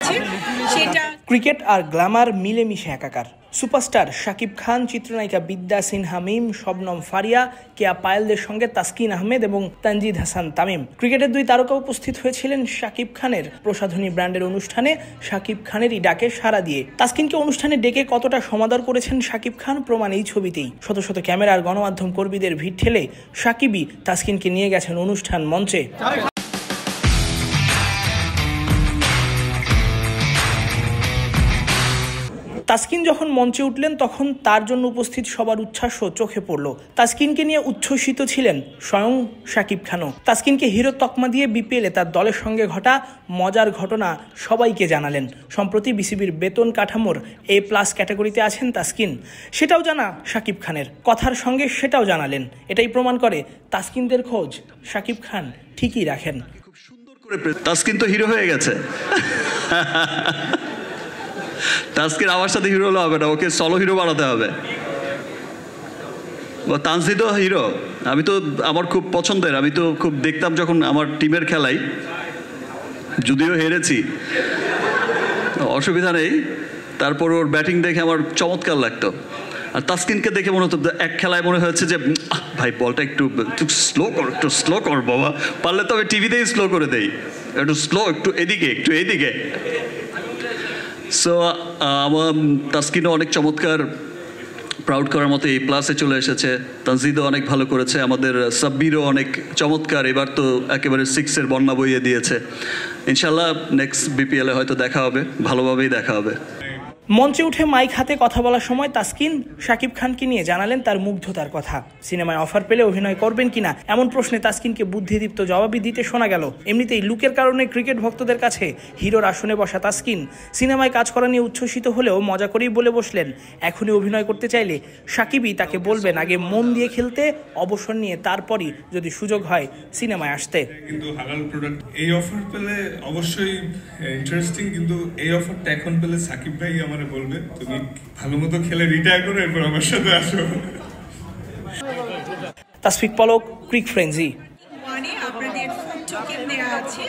আছে সেটা। ক্রিকেট আর গ্ল্যামার মিলেমিশে একাকার। সুপারস্টার শাকিব খান, চিত্রনায়িকা বিদ্যা সিনহা মিম, শবনম ফারিয়া, কেয়া পায়েলদের সঙ্গে তাসকিন আহমেদ এবং তানজিদ হাসান তামিম। ক্রিকেটের দুই তারকা উপস্থিত হয়েছিলেন শাকিব খানের প্রসাধনী ব্র্যান্ডের অনুষ্ঠানে শাকিব খানেরই ডাকে সাড়া দিয়ে। তাসকিনকে অনুষ্ঠানে ডেকে কতটা সমাদর করেছেন শাকিব খান প্রমাণ এই ছবিতেই। শত শত ক্যামেরা আর গণমাধ্যম কর্মীদের ভিড় ঠেলে শাকিবই তাসকিনকে নিয়ে গেছেন অনুষ্ঠান মঞ্চে। তাসকিন যখন মঞ্চে উঠলেন তখন তার জন্য উপস্থিত সবার উচ্ছ্বাস চোখে পড়ল। তাসকিনকে নিয়ে উচ্ছ্বসিত ছিলেন স্বয়ং শাকিব খানও। তাসকিনকে হিরো তকমা দিয়ে বিপিএলে তার দলের সঙ্গে ঘটা মজার ঘটনা সবাইকে জানালেন। সম্প্রতি বিসিবির বেতন কাঠামোর A+ ক্যাটাগরিতে আছেন তাসকিন, সেটাও জানা শাকিব খানের। কথার সঙ্গে সেটাও জানালেন। এটাই প্রমাণ করে তাসকিনদের খোঁজ শাকিব খান ঠিকই রাখেন। খুব সুন্দর করে তাসকিন তো হিরো হয়ে গেছে। তাসকিন আমার সাথে হিরো হলে হবে না, ওকে সলো হিরো বানাতে হবে। তানজিদও হিরো। আমি তো আমার খুব পছন্দের, আমি তো খুব দেখতাম যখন আমার টিমের খেলাই, যদিও হেরেছি অসুবিধা নেই, তারপর ওর ব্যাটিং দেখে আমার চমৎকার লাগতো। আর তাসকিনকে দেখে মনে হতো এক খেলায় মনে হয়েছে যে ভাই বলটা একটু স্লো কর বাবা, পারলে তো আমি টিভিতেই স্লো করে দেই, একটু স্লো, একটু এদিকে। সো আমার তাসকিনও অনেক চমৎকার, প্রাউড করার মতো A+ চলে এসেছে। তানজিদও অনেক ভালো করেছে, আমাদের সাব্বিরও অনেক চমৎকার, এবার তো একেবারে 6-এর বন্যা বইয়ে দিয়েছে। ইনশাল্লাহ নেক্সট BPL-এ হয়তো দেখা হবে, ভালোভাবেই দেখা হবে। মঞ্চে উঠে মাইক হাতে কথা বলার সময় তাসকিন শাকিব খানকে নিয়ে জানালেন তার মুগ্ধতার কথা। সিনেমায় অফার পেলে অভিনয় করবেন কিনা এমন প্রশ্নে তাসকিনকে বুদ্ধিদীপ্ত জবাবই দিতে শোনা গেল। এমনিতেই লুকের কারণে ক্রিকেট ভক্তদের কাছে হিরোর আসনে বসা তাসকিন সিনেমায় কাজ করা নিয়ে উচ্ছ্বসিত হলেও মজা করেই বলে বসলেন এখনই অভিনয় করতে চাইলে শাকিবই তাকে বলবেন আগে মন দিয়ে খেলতে, অবসর নিয়ে তারপরই যদি সুযোগ হয় সিনেমায় আসতে। কিন্তু হালাল প্রোডাক্ট এই অফার পেলে অবশ্যই ইন্টারেস্টিং, কিন্তু এই অফারটা এখন পেলে সাকিব ভাই আমারে বলবে তুমি ভালো মতো খেলে রিটায়ার করো, এরপর আমার সাথে আসো। তাসফিক পলক, ক্রিক ফ্রেঞ্জি। আপনাদের ফুড টোকেন দেওয়া আছে।